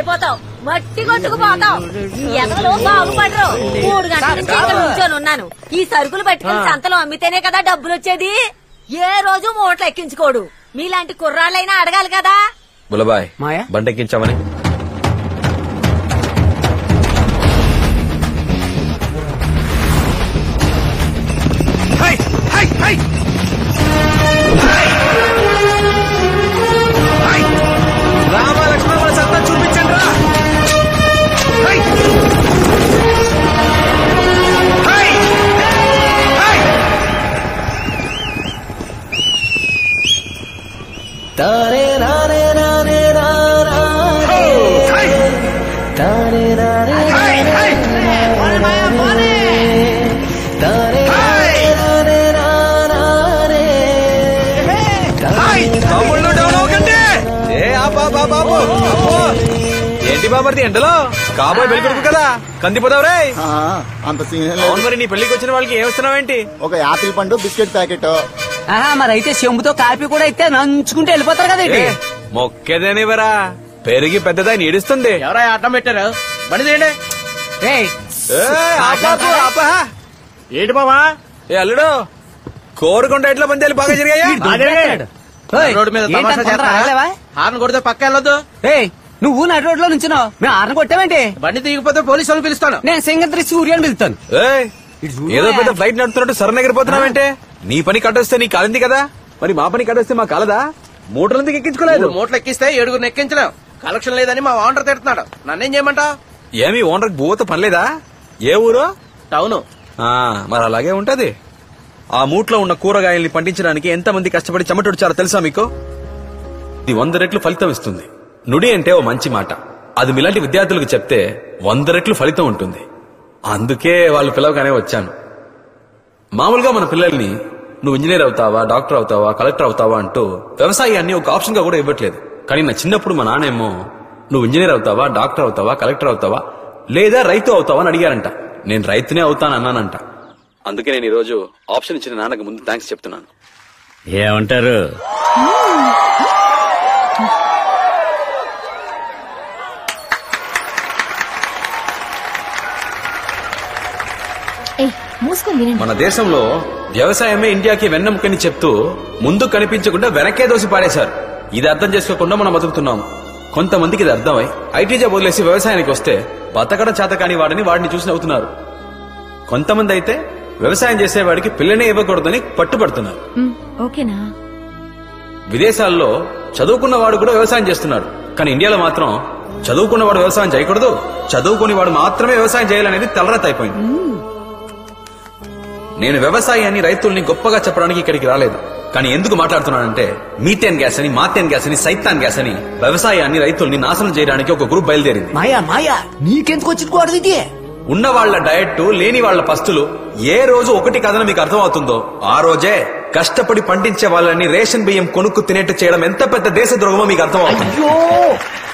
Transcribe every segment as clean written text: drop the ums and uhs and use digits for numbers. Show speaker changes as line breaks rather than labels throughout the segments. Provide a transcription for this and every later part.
అయిపోతావు, మట్టి కొట్టుకుపోతావు. ఎగలో బాగుపడరు. 3 గంటల నుంచి ఇక్కడ కూర్చొని ఉన్నాను. ఈ సరుకులు పట్టుకుని సంతలో అమ్మితేనే కదా డబ్బులు వచ్చేది. ఏ రోజు మూటలు ఎక్కించుకోడు. మీలాంటి కుర్రాళ్ళైనా అడగాలి కదా.
బులబాయ్ బండి ఎక్కించామని రామలక్ష్మణ సత్తా చూపించండి రా. తారే రారే రారే రారే తారే రారే తమ్ముళ్ళు డౌన్ అవ్వకండి. బాబు ఏంటి బాబర్ది ఎండలో కాబోయే పెళ్ళికొడుకు కదా కందిపోతావు రే.
అంత సీన్
అవును మరి నీ పెళ్లికి వచ్చిన వాళ్ళకి ఏమిస్తున్నావేంటి?
ఒక యాపిల్ పండు బిస్కెట్ ప్యాకెట్.
మరి అయితే చెంబుతో కాపీ కూడా అయితే నంచుకుంటే వెళ్ళిపోతారు కదా.
మొక్కేదేనివరా పెరిగి పెద్దదాన్ని ఏడుస్తుంది.
ఎవరా అడ్డం పెట్టారు? బండి తీయండి. ఏంటి బాబా?
ఏ అల్లుడు కోరుకుంట ఎట్లా పందాలు బాగా జరిగాయా?
రోడ్డు మీద తమాషా చేస్తారా? హార్న్ కొడితే పక్క వెళ్ళొద్దు.
నువ్వు నడి రోడ్లో నుంచున్నావు, మేము హార్న్ కొట్టావేంటి?
బండి దిగిపోతే పోలీసు వాళ్ళు పిలుస్తాను.
నేను సింగత్రి సూర్యాన్ని పిలుస్తాను.
ఏదో పెద్ద ఫ్లైట్ నడుపుతున్నట్టు సరణ ఎగిరిపోతున్నావంటే? నీ పని కట్టొస్తే నీ కాలింది కదా, మరి మా పని కట్టొస్తే మా కాలదా? మూటలందుకు ఎక్కించుకోలేదు.
మూటలు ఎక్కిస్తే 7 ఎక్కించలేం. కలెక్షన్ లేదని మా ఓనర్ తిడుతున్నాడు. నన్నేం చేయమంటావు?
ఏమి ఓనర్ భూత పనిలేదా? ఏ ఊరు?
టౌను.
మరి అలాగే ఉంటది. ఆ మూట్లో ఉన్న కూరగాయల్ని పండించడానికి ఎంతమంది కష్టపడి చెమటొడిచారో తెలుసా మీకు? ఇది 100 రెట్లు ఫలితం ఇస్తుంది. నుడి అంటే ఓ మంచి మాట, అది మీలాంటి విద్యార్థులకు చెప్తే 100 రెట్లు ఫలితం ఉంటుంది. అందుకే వాళ్ళు పిలవగానే వచ్చాను. మామూలుగా మన పిల్లల్ని నువ్వు ఇంజనీర్ అవుతావా, డాక్టర్ అవుతావా, కలెక్టర్ అవుతావా అంటూ వ్యవసాయాన్ని ఒక ఆప్షన్ గా కూడా ఇవ్వట్లేదు. కానీ నా చిన్నప్పుడు మా నాన్నేమో నువ్వు ఇంజనీర్ అవుతావా, డాక్టర్ అవుతావా, కలెక్టర్ అవుతావా, లేదా రైతు అవుతావా అని అడిగారంట. నేను రైతునే అవుతాను అన్నానంట. అందుకే నేను ఈరోజు ఆప్షన్ ఇచ్చిన నాన్నకు ముందు థ్యాంక్స్ చెప్తున్నాను.
ఏమంటారు?
మన దేశంలో వ్యవసాయమే ఇండియాకి వెన్నెముకని చెప్తూ ముందు కనిపించకుండా వెనకే దోసి పాడేశారు. ఇది అర్థం చేసుకోకుండా మనం బతుకుతున్నాం. కొంతమందికి ఇది అర్థమై ఐటీ జాబ్ వదిలేసి వ్యవసాయానికి వస్తే బతకడం చేతకాని వాడిని చూసి నవ్వుతున్నారు. కొంతమంది అయితే వ్యవసాయం చేసేవాడికి పిల్లనే ఇవ్వకూడదని పట్టుబడుతున్నారు. విదేశాల్లో చదువుకున్నవాడు కూడా వ్యవసాయం చేస్తున్నాడు. కానీ ఇండియాలో మాత్రం చదువుకున్నవాడు వ్యవసాయం చేయకూడదు, చదువుకుని వాడు మాత్రమే వ్యవసాయం చేయాలనేది తలరాత అయిపోయింది. నేను వ్యవసాయాన్ని, రైతుల్ని గొప్పగా చెప్పడానికి ఇక్కడికి రాలేదు. కానీ ఎందుకు మాట్లాడుతున్నానంటే మీథేన్ గ్యాస్ అని, మాథేన్ గ్యాస్ అని, సైతాన్ గ్యాస్ అని వ్యవసాయాన్ని, రైతుల్ని నాశనం చేయడానికి ఒక గ్రూప్ బయలుదేరింది.
మాయా నీకెందుకు వచ్చింది?
ఉన్న వాళ్ల డయట్, లేని వాళ్ల పస్తులు ఏ రోజు ఒకటి కథను మీకు అర్థమవుతుందో ఆ రోజే కష్టపడి పండించే వాళ్ళని రేషన్ బియ్యం కొనుక్కు తినేట్టు చేయడం ఎంత పెద్ద దేశద్రోహమో మీకు అర్థమవుతుంది.
అయ్యో,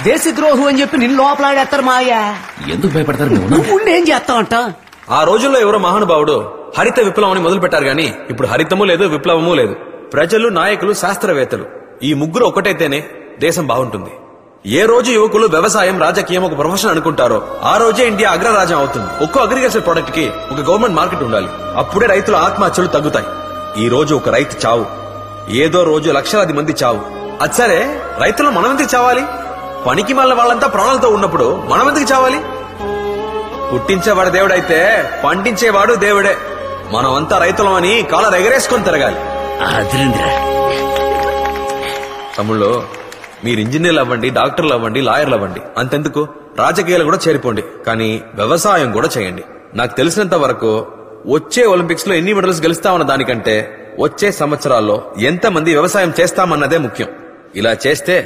దేశద్రోహం అని చెప్పి నిన్ను లోపలాడేస్తారు మాయా.
ఎందుకు భయపడతారు?
నువ్వు ఏం చేస్తావంట?
ఆ రోజుల్లో ఎవరో మహానుభావుడు హరిత విప్లవం అని మొదలు పెట్టారు. గానీ ఇప్పుడు హరితము లేదు, విప్లవము లేదు. ప్రజలు, నాయకులు, శాస్త్రవేత్తలు ఈ ముగ్గురు ఒకటైతేనే దేశం బాగుంటుంది. ఏ రోజు యువకులు వ్యవసాయం, రాజకీయం ఒక ప్రొఫెషన్ అనుకుంటారో ఆ రోజే ఇండియా అగ్రరాజ్యం అవుతుంది. ఒక్కో అగ్రికల్చర్ ప్రొడక్ట్ కి ఒక గవర్నమెంట్ మార్కెట్ ఉండాలి. అప్పుడే రైతుల ఆత్మహత్యలు తగ్గుతాయి. ఈ రోజు ఒక రైతు చావు, ఏదో రోజు లక్షలాది మంది చావు. అది సరే, రైతులు మనమెందుకు చావాలి? పనికి మళ్ళీ వాళ్ళంతా ప్రాణాలతో ఉన్నప్పుడు మనమెందుకు చావాలి? పుట్టించేవాడు దేవుడైతే పండించేవాడు దేవుడే. మనమంతా రైతులమని కాలర్ ఎగరేసుకొని తిరగాలి. తమ్ముళ్ళు, మీరు ఇంజనీర్లు అవ్వండి, డాక్టర్లు అవ్వండి, లాయర్లు అవ్వండి, అంతెందుకు రాజకీయాలు కూడా చేరిపోండి. కానీ వ్యవసాయం కూడా చేయండి. నాకు తెలిసినంత వరకు వచ్చే ఒలింపిక్స్ లో ఎన్ని మెడల్స్ గెలుస్తామన్న దానికంటే వచ్చే సంవత్సరాల్లో ఎంతమంది వ్యవసాయం చేస్తామన్నదే ముఖ్యం. ఇలా చేస్తే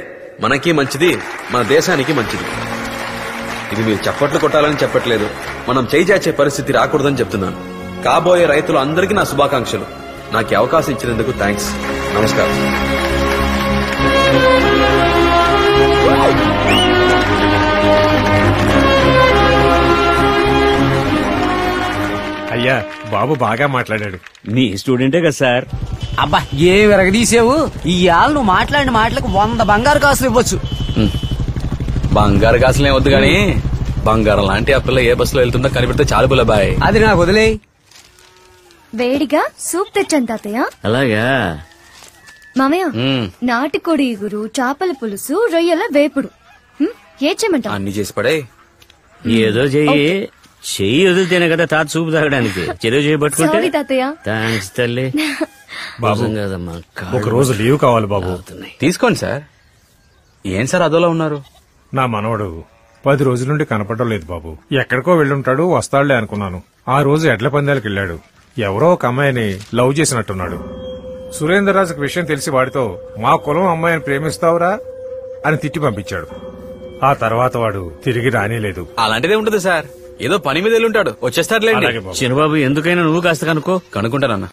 మనకి మంచిది, మన దేశానికి మంచిది. ఇది మీరు చప్పట్లు కొట్టాలని చెప్పట్లేదు, మనం చేయి చాచే పరిస్థితి రాకూడదని చెప్తున్నాను. కాబోయే రైతులు అందరికీ నా శుభాకాంక్షలు. నాకు అవకాశం ఇచ్చినందుకు థ్యాంక్స్. నమస్కారం.
అయ్యా, బాబు బాగా మాట్లాడాడు.
మీ స్టూడెంటే కదా సార్.
అబ్బా, ఏ విరగదీసావు! ఈ ఆళ్ళు నువ్వు మాట్లాడిన మాటలకు 100 బంగారు కాసులు ఇవ్వచ్చు.
బంగారు కాసులే వద్దు గాని బంగారం లాంటి ఆ పిల్ల ఏ బస్సులో వెళ్తుందో కనిపెడితే చాలు బుల్లబాయ్.
అది నాకు వదిలే.
వేడిగా సూప్ తెచ్చాను తాతయ్య.
అలాగా
మామయ్య నాటుకోడి ఇగురు, చేపల పులుసు, రొయ్యల వేపుడు. ఏ చేయమంటావు?
అన్ని చేసి పడే.
ఏదో చెయ్యి వదిలితేనే కదా తాత చూపు తాగడానికి. చెరువు
సారీ
చేయబట్టుకుంటే
తాతయ్య.
థ్యాంక్స్ తల్లి.
బాబు
కదమ్మా
ఒక రోజు లీవ్ కావాలి బాబు.
తీసుకోండి సార్. ఏం సార్ అదోలా ఉన్నారు?
నా మనవడు 10 రోజుల నుండి కనపడడం లేదు బాబు. ఎక్కడికో వెళ్ళుంటాడు, వస్తాడులే అనుకున్నాను. ఆ రోజు ఎడ్ల పందాలకు వెళ్ళాడు. ఎవరో ఒక అమ్మాయిని లవ్ చేసినట్టున్నాడు. సురేంద్రరాజుకు విషయం తెలిసి వాడితో మా కులం అమ్మాయిని ప్రేమిస్తావురా అని తిట్టి పంపించాడు. ఆ తర్వాత వాడు తిరిగి రానేలేదు.
అలాంటిదే ఉంటుంది సార్. ఏదో పని మీద వెళ్ళుంటాడు, వచ్చేస్తాడులేండి.
అలాగే బాబు.
చిన్నబాబు ఎందుకైనా నువ్వు కాస్త కనుక్కో.
కనుక్కుంటానన్నా.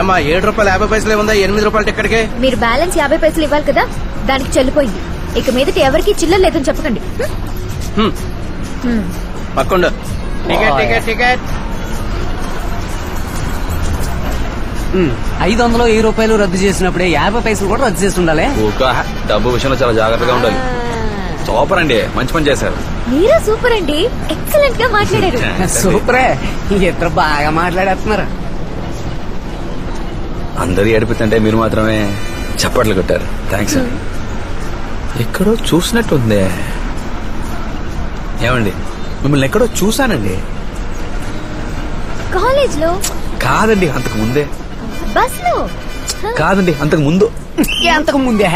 ఏమా ₹7.50 ఉందా? ₹8 టికెట్కే.
మీరు బ్యాలెన్స్ 50 పైసలు ఇవ్వాలి కదా, దానికి చెల్లిపోయింది. ఇక మీదట ఎవరికి చిల్లర లేదని చెప్పకండి.
పక్కండు. Ticket ticket ticket.
500 ₹1000 రద్దు చేసినప్పుడే 50 పైసలు కూడా రద్దు చేసి ఉండాలి.
ఊక డబ్బు విషయంలో చాలా జాగ్రత్తగా ఉండాలి. సూపర్ అండి, మంచి పని చేశారు.
మీరే సూపర్ అండి, ఎక్సలెంట్ గా మాట్లాడారు.
సూపరే, ఇద్దరు బాగా మాట్లాడేస్తున్నారు.
అందరూ ఏడిపిస్తుంటే మీరు మాత్రమే చప్పట్లు కొట్టారు. థ్యాంక్స్. ఎక్కడో చూసినట్టుందే. ఏమండి, మిమ్మల్ని ఎక్కడో చూసానండి.
కాలేజ్ లో
కాదండి, అంతకు ముందే.
బస్ లో
కాదండి, అంతకు ముందు.
ఎంతకు ముందే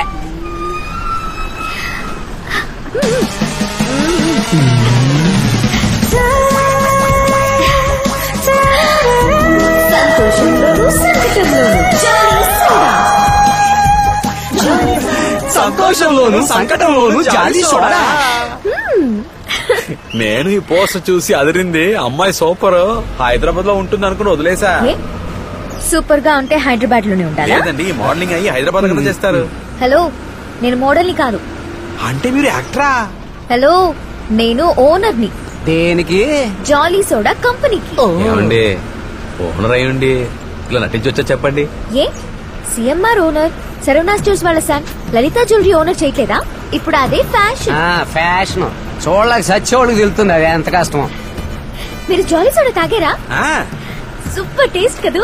సంతోషంలోను సంకటంలోను జాలి సోడా.
నేను ఈ పోస్ట్ చూసి అదిరింది. అమ్మాయి సూపర్, హైదరాబాద్ లో ఉంటుంది అనుకుని వదిలేసా.
సూపర్ గా ఉంటే హైదరాబాద్ లోనే ఉండాలా?
లేదండి, మోడలింగ్ అయ్యి హైదరాబాద్ లో చేస్తారు.
హలో, నేను మోడల్ ని కాదు.
అంటే మీరు యాక్టరా?
హలో, నేను ఓనర్ ని.
దేనికి?
జాలీ సోడా కంపెనీకి.
ఏమండి, ఓనర్ అయ్యండి ఇలా నటించొచ్చా చెప్పండి.
ఏ సిఎంఆర్ ఓనర్, సరవణా స్టోర్స్ వాళ్ళ సన్ లలితా జ్యువెలరీ ఓనర్ చేయట్లేదా? ఇప్పుడు అదే ఫ్యాషన్.
ఫ్యాషన్ చూడలేక సచ్చేవాళ్ళకి తెలుస్తుంది అది ఎంత కష్టం.
మీరు జాలీ సోడా తాగారా?
ఆ,
సూపర్ టేస్ట్ కదూ.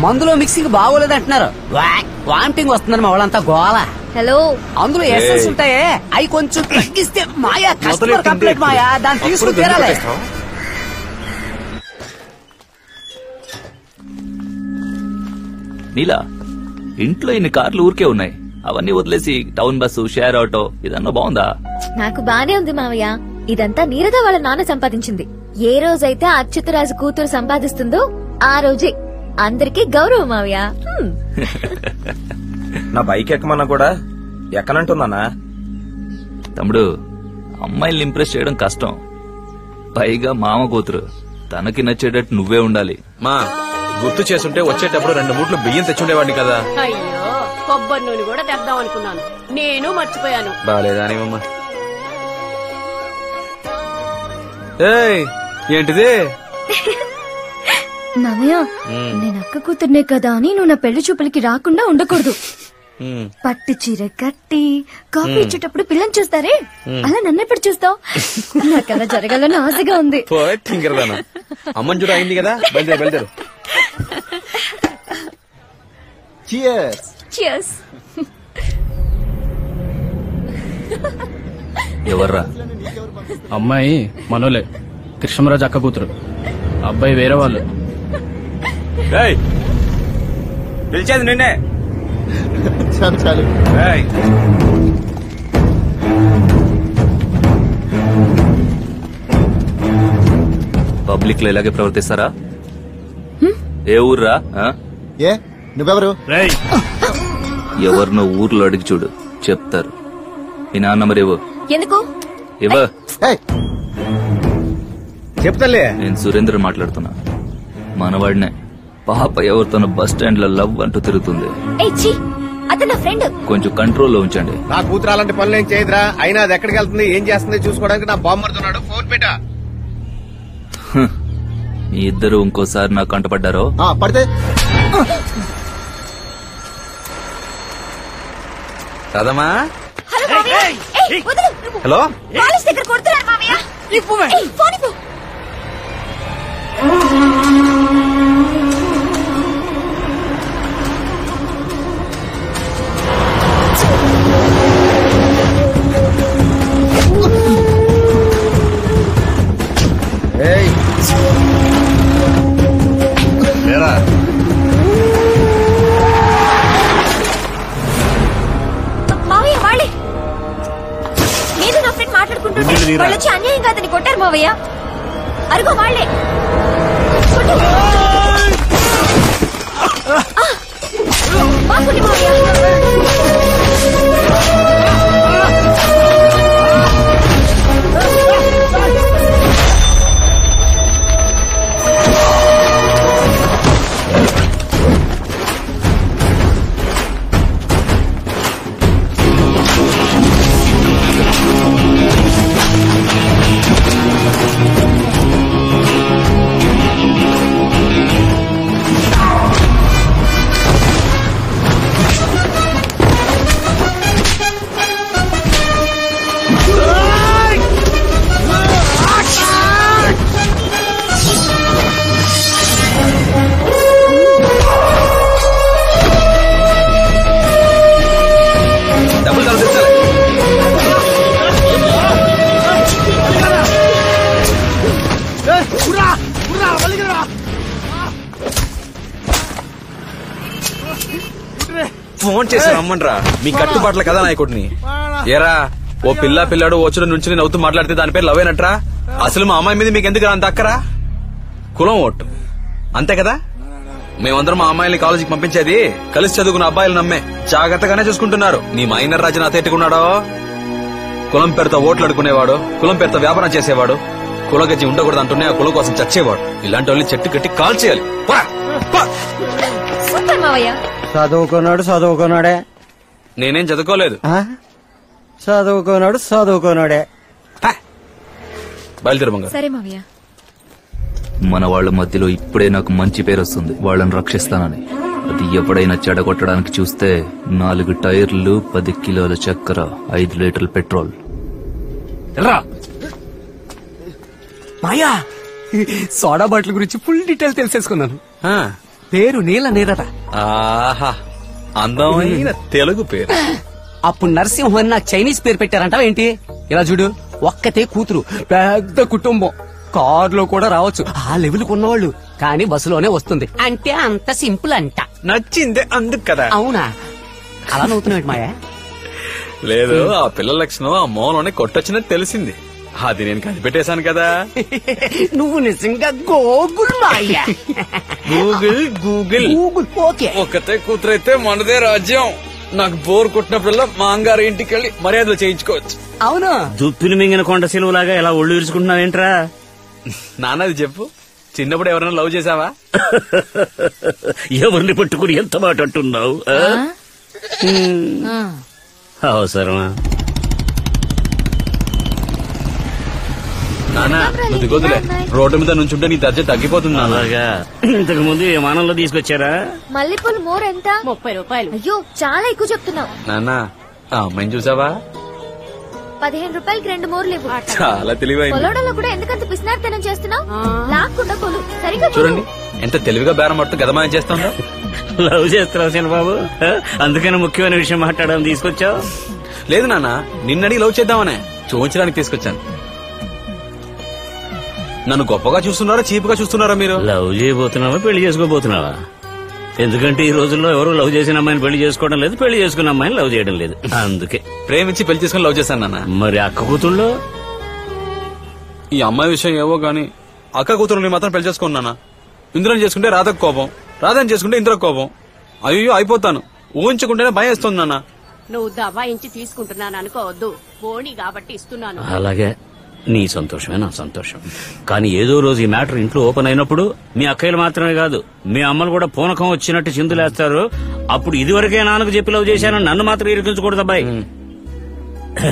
మందులో మిక్సింగ్ బాగోలేదు అంటున్నారు. వామిటింగ్ వస్తుందని మా వాళ్ళంతా గోల.
హలో,
అందులో ఎసెన్స్ ఉంటాయే, అవి కొంచెం తగ్గిస్తే మాయా కస్టమర్ కంప్లైంట్ మాయా, దాన్ని తీసుకుని తీరాలి.
నీలా, ఇంట్లో ఇన్ని కార్లు ఊరికే ఉన్నాయి. అవన్నీ వదిలేసి టౌన్ బస్సు, షేర్ ఆటో ఇదన్నా బాగుందా?
నాకు బానే ఉంది మావయ్య. ఇదంతా నీరద వాళ్ళ నాన్న సంపాదించింది. ఏ రోజైతే అచ్యుతరాజు కూతురు సంపాదిస్తుందో ఆ రోజే అందరికీ గౌరవం మావయ్య.
నా బైక్ ఎక్కమన్నా కూడా ఎక్కనంటున్నానా?
తమ్ముడు, అమ్మాయిల్ని ఇంప్రెస్ చేయడం కష్టం. పైగా మామ కూతురు, తనకి నచ్చేటట్టు నువ్వే ఉండాలి.
మా గుర్తు చేస్తుంటే వచ్చేటప్పుడు 2 మూట్లు బియ్యం తెచ్చుండేవాడిని కదా.
అయ్యో, కొబ్బరి నూనె కూడా తెద్దాం అనుకున్నాను, నేను మర్చిపోయాను.
బాలేదా అమ్మ? ఏయ్, ఏంటిది?
మామయ్య, నేను అక్క కూతుర్నే కదా అని నువ్వు నా పెళ్లి చూపులకి రాకుండా ఉండకూడదు. పట్టు చీర కట్టి కాఫీ ఇచ్చేటప్పుడు పిల్లని చూస్తారే, అలా నన్నెప్పుడు చూస్తావు? నాకలా జరగాలని ఆశగా ఉంది.
అమ్మని చూడ అయింది కదా, బయలుదేరు.
Cheers.
Cheers.
ఎవర్రా?
అమ్మాయి మనోలే, కృష్ణరాజు అక్క కూతురు. అబ్బాయి వేరే వాళ్ళు.
పిలిచేది నిన్నే.
చాలు చాలు.
పబ్లిక్ లో ఇలాగే ప్రవర్తిస్తారా? ఏ ఊర్రా?
ఏ నువ్వెవరు?
ఎవరినో ఊర్లో అడిగి చూడు, చెప్తారు. మీ నాన్న మరి
ఎందుకు?
చెప్తాలే.
నేను సురేంద్ర మాట్లాడుతున్నా. మనవాడినే. పాప ఎవరితోనో బస్ స్టాండ్ లో లవ్ అంటూ తిరుగుతుంది.
అతను ఫ్రెండ్.
కొంచెం కంట్రోల్లో ఉంచండి.
నా కూతురు అలాంటి పనులు ఏం చేయదురా. అయినా అది ఎక్కడికి వెళ్తుంది, ఏం చేస్తుంది చూసుకోవడానికి నా బామ్మడుతున్నాడు. ఫోన్ పెట్టా.
మీ ఇద్దరు ఇంకోసారి నాకు కంటపడ్డారో
పడితే
రాదమ్మా.
హలో
మావయ్య వాళ్ళే నేను నా ఫ్రెండ్ మాట్లాడుకుంటుంటే వాళ్ళు వచ్చి అన్యాయంగా అతన్ని కొట్టారు మావయ్య. అరుగో వాళ్ళే
ఫోన్ చేసి రమ్మన్రా. మీ కట్టుబాట్ల కదా నాయకుడిని. ఏరా ఓ పిల్లాడు వచ్చుడు నుంచి నవ్వుతూ మాట్లాడితే దాని పేరు లవేనట్రా? అసలు మా అమ్మాయి మీద మీకు ఎందుకు అంత అక్కరా? కులం ఓటు అంతే కదా. మేమందరం మా అమ్మాయిల్ని కాలేజీకి పంపించేది కలిసి చదువుకున్న అబ్బాయిలు నమ్మే. జాగ్రత్తగానే చూసుకుంటున్నారు. నీ మైనర్ రాజు నాతో ఎట్టుకున్నాడో కులం పేరుతో ఓట్లు అడుకునేవాడు, కులం పేరుతో వ్యాపారం చేసేవాడు, కులగజ్జి ఉండకూడదు అంటూనే ఆ కులం కోసం చచ్చేవాడు. ఇలాంటి వాళ్ళని చెట్టు కట్టి కాల్ చేయాలి.
చదువుకున్నాడే.
నేనేం చదువుకోలేదు.
చదువుకున్నాడే.
బయలుదేరు బంగారు.
సరే మావయ్య.
మన వాళ్ళ మధ్యలో ఇప్పుడే నాకు మంచి పేరు వస్తుంది, వాళ్ళని రక్షిస్తానని. అది ఎప్పుడైనా చెడగొట్టడానికి చూస్తే 4 టైర్లు, 10 కిలోల చక్కెర, 5 లీటర్ల పెట్రోల్.
మాయా సోడా బాటిల్ గురించి ఫుల్ డీటెయిల్ తెలిసేసుకున్నాను. పేరు నీల నీరట.
ఆహా అందమైన తెలుగు పేరు.
అప్పుడు నరసింహ అని నాకు చైనీస్ పేరు పెట్టారంటావా ఏంటి? ఇలా చూడు, ఒక్కతే కూతురు, పెద్ద కుటుంబం, కారులో కూడా రావచ్చు, ఆ లెవెల్ ఉన్నవాళ్ళు. కానీ బస్సులోనే వస్తుంది అంటే అంత సింపుల్ అంట.
నచ్చిందే అందుకు కదా.
అవునా? అలా నవ్వుతున్నాడు మాయా.
లేదు, ఆ పిల్లల లక్షణం ఆ మోలోనే కొట్టొచ్చినట్టు తెలిసింది. అది నేను కనిపెట్టేశాను కదా.
నువ్వు నిజంగా గూగుల్ మాయా.
Google Google
Google. ఓకే,
ఒక్కతే కూతురైతే మనదే రాజ్యం. నాకు బోర్ కొట్టినప్పుడల్లా మా అంగారు ఇంటికి వెళ్ళి మర్యాదలు చేయించుకోవచ్చు.
అవును.
దుప్పిని మింగిన కొండ సిలువలాగా ఎలా ఒళ్ళు విరుచుకుంటున్నావేంట్రా?
నాన్నది చెప్పు, చిన్నప్పుడు ఎవరైనా లవ్ చేసావా?
ఎవరిని పట్టుకుని ఎంత మాట అంటున్నావు? అవసరమా?
నానా నువ్వు దిగొద్దులే, రోడ్డు మీద నుంచుంటే నీ దర్జ తగ్గిపోతుంది.
అలాగా. ఇంతకు ముందు విమానంలో తీసుకొచ్చారా?
మల్లెపూలు మోర్ ఎంత?
30 రూపాయలు.
అయ్యో చాలా ఎక్కువ చెప్తున్నావు.
నానా ఆ అమ్మాయిని చూసావా?
15 రూపాయలకి 2 మోర్లు ఇవ్వు.
చాలా తెలివైంది.
కొలవడంలో కూడా ఎందుకంత పిసినార్తనం చేస్తున్నావు? లాక్కుండా కొలు, సరిగా
చూడండి ఎంత తెలివిగా బేరం పడుతూ గదమాయం చేస్తుందో.
లవ్ చేస్తున్నావు చిన్నబాబు, అందుకని ముఖ్యమైన విషయం మాట్లాడడం తీసుకొచ్చావు.
లేదు నాన్న, నిన్నడిగి లవ్ చేద్దామనే చూపించడానికి తీసుకొచ్చాను. నన్ను గొప్పగా చూస్తున్నారా చీపుగా చూస్తున్నారా మీరు?
లవ్ చేయబోతున్నావా పెళ్లి చేసుకోబోతున్నావా? ఎందుకంటే ఈ రోజుల్లో ఎవరు లవ్ చేసిన అమ్మాయిని పెళ్లి చేసుకోవడం లేదు, పెళ్లి చేసుకున్న అమ్మాయిని లవ్ చేయడం లేదు. అందుకే
ప్రేమించి పెళ్లి చేసుకుని లవ్ చేశాను నాన్న.
మరి అక్క కూతుళ్ళో
ఈ అమ్మాయి విషయం ఏవో గాని అక్క కూతురుని మాత్రం పెళ్లి చేసుకున్నానా. ఇంద్రని చేసుకుంటే రాధకు కోపం, రాధని చేసుకుంటే ఇంద్రకు కోపం. అయ్యో అయిపోతాను. ఊహించుకుంటేనే భయం వేస్తుంది నాన్న.
నువ్వు దబాయించి తీసుకుంటున్నాను అనుకోవద్దు, పోనీ కాబట్టి ఇస్తున్నాను.
అలాగే, నీ సంతోషమే నా సంతోషం. కానీ ఏదో రోజు ఈ మ్యాటర్ ఇంట్లో ఓపెన్ అయినప్పుడు మీ అక్కయ్యలు మాత్రమే కాదు మీ అమ్మలు కూడా పూనకం వచ్చినట్టు చిందులేస్తారు. అప్పుడు ఇదివరకే నాన్నకు చెప్పి లవ్ చేశానని నన్ను మాత్రం ఇరికించకూడదు అబ్బాయి.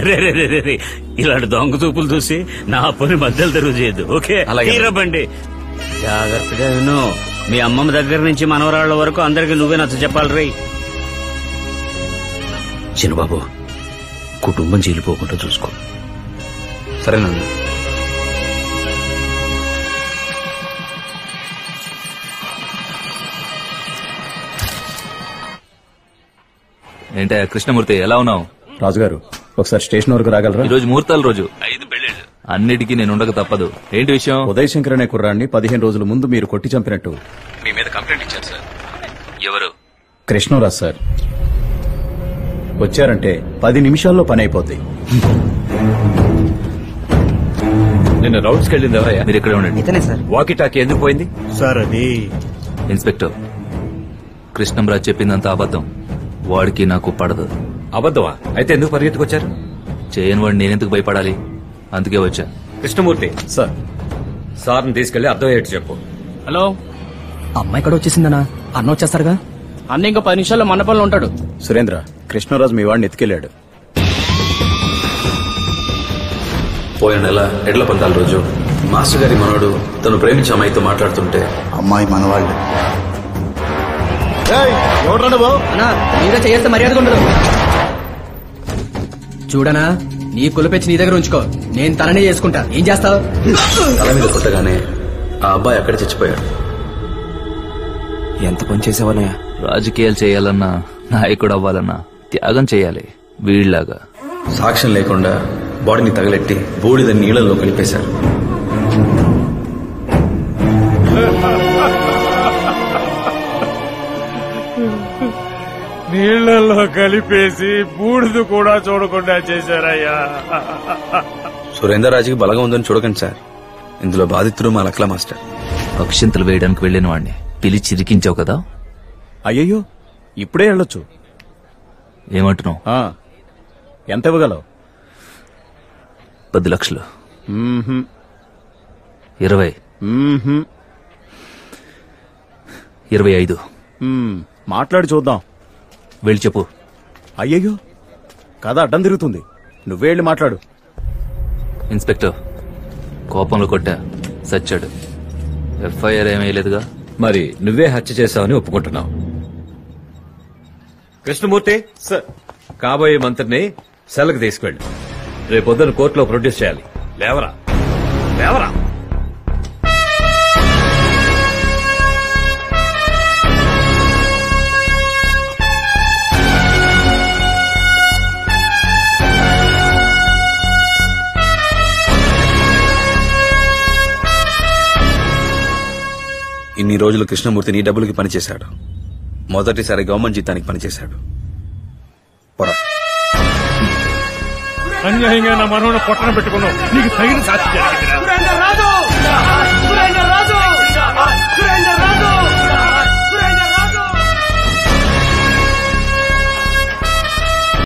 రే ఇలాంటి దొంగ చూపులు చూసి నా పని మధ్యలో తెరువు చేయద్దు. ఓకే, తీరబండి. జాగ్రత్తగా విను. మీ అమ్మమ్మ దగ్గర నుంచి మనవరాళ్ల వరకు అందరికి నువ్వే నచ్చ చెప్పాలి రే. చిన్నబాబు, కుటుంబం చీలిపోకుండా చూసుకో.
సరేనన్నా.
ఏంటా కృష్ణమూర్తి, ఎలా ఉన్నావు?
రాజుగారు, ఒకసారి స్టేషన్ వరకు రాగలరా?
ఈ రోజు ముహూర్తాల రోజు, 5 పెళ్లిళ్ళు. అన్నిటికీ నేను ఉండక తప్పదు. ఏంటి విషయం?
ఉదయ్ శంకర్ అనే కుర్రాన్ని 15 రోజుల ముందు మీరు కొట్టి చంపినట్టు
మీ మీద కంప్లైంట్ ఇచ్చారు సార్. ఎవరు?
కృష్ణరాజ్ సార్. వచ్చారంటే 10 నిమిషాల్లో పని అయిపోద్ది.
నిన్న రౌండ్స్కి వెళ్ళింది ఎవరయ్యా?
మీరు ఇక్కడ ఉండండి.
ఇతనే సార్.
వాకీ టాకీ ఎందుకు పోయింది?
సార్ అది
ఇన్స్పెక్టర్, కృష్ణంరాజ్ చెప్పిందంతా అబద్ధం. వాడికి నాకు పడదు.
అబద్ధమా? అయితే ఎందుకు పరిగెత్తుకొచ్చారు?
చేయని వాడు నేనెందుకు భయపడాలి? అందుకే వచ్చా.
కృష్ణమూర్తి
సార్,
సార్ని తీసుకెళ్లి అర్థమయ్యేట్టు చెప్పు.
హలో,
అమ్మాయి కూడా వచ్చేసిందనా? అన్న వచ్చేస్తారుగా?
అన్న ఇంకా 10 నిమిషాల్లో మండపంలో ఉంటాడు.
సురేంద్ర, కృష్ణరాజు మీ వాడిని ఎత్తుకెళ్లాడు.
పోయిన నెల ఎడ్ల పందాల రోజు మాస్టర్ గారి మనోడు తను ప్రేమించే అమ్మాయితో మాట్లాడుతుంటే
అమ్మాయి మనవాళ్ళు. ఎవడ్రా బాబు?
అన్నా, మీరే చేస్తే మర్యాదగా ఉండదు. చూడనా, నీ కులపెచ్చి నీ దగ్గర ఉంచుకో. నేను తననే చేసుకుంటా. ఏం చేస్తావు?
తల మీద కొట్టగానే ఆ అబ్బాయి అక్కడ చచ్చిపోయాడు.
ఎంత పని చేసేవాళ్ళయా?
రాజకీయాలు చేయాలన్నా, నాయకుడు అవ్వాలన్నా త్యాగం చేయాలి. వీళ్ళలాగా
సాక్ష్యం లేకుండా బాడీని తగలెట్టి బూడిద నీళ్లలో కలిపేశారు.
నీళ్లలో కలిపేసి బూడిద కూడా చూడకుండా చేశారయ్యా.
సురేందర్ రాజుకి బలంగా ఉందని చూడకండి సార్. ఇందులో బాధితుడు మా లక్లా మాస్టర్.
అక్షింతలు వేయడానికి వెళ్లిన వాడిని పిలిచి ఇరికించావు కదా.
అయ్యయ్యో, ఇప్పుడే వెళ్ళొచ్చు.
ఏమంటున్నావు?
ఎంత ఇవ్వగలవు?
10 లక్షలు. 20. 25.
మాట్లాడి చూద్దాం.
వెళ్ళి చెప్పు.
అయ్యయ్యో, కథ అడ్డం తిరుగుతుంది. నువ్వే వెళ్ళి మాట్లాడు.
ఇన్స్పెక్టర్, కోపంలో కొట్టా, సచ్చాడు. ఎఫ్ఐఆర్ ఏమీ లేదుగా.
మరి నువ్వే హత్య చేశావని ఒప్పుకుంటున్నావు. కృష్ణమూర్తి సార్, కాబోయే మంత్రిని సెలకు తీసుకెళ్ళు. రేపొద్దున కోర్టులో ప్రొడ్యూస్ చేయాలి. లేవరా లేవరా.
ఇన్ని రోజులు కృష్ణమూర్తి నీ డబ్బులకి పనిచేశాడు. మొదటిసారి గవర్నమెంట్ జీతానికి పనిచేశాడు. పొర
అన్యాయంగా నా మనోడు పొట్టన పెట్టుకున్నావు. నీకు తగిన సాక్షి జరిగిందిరా.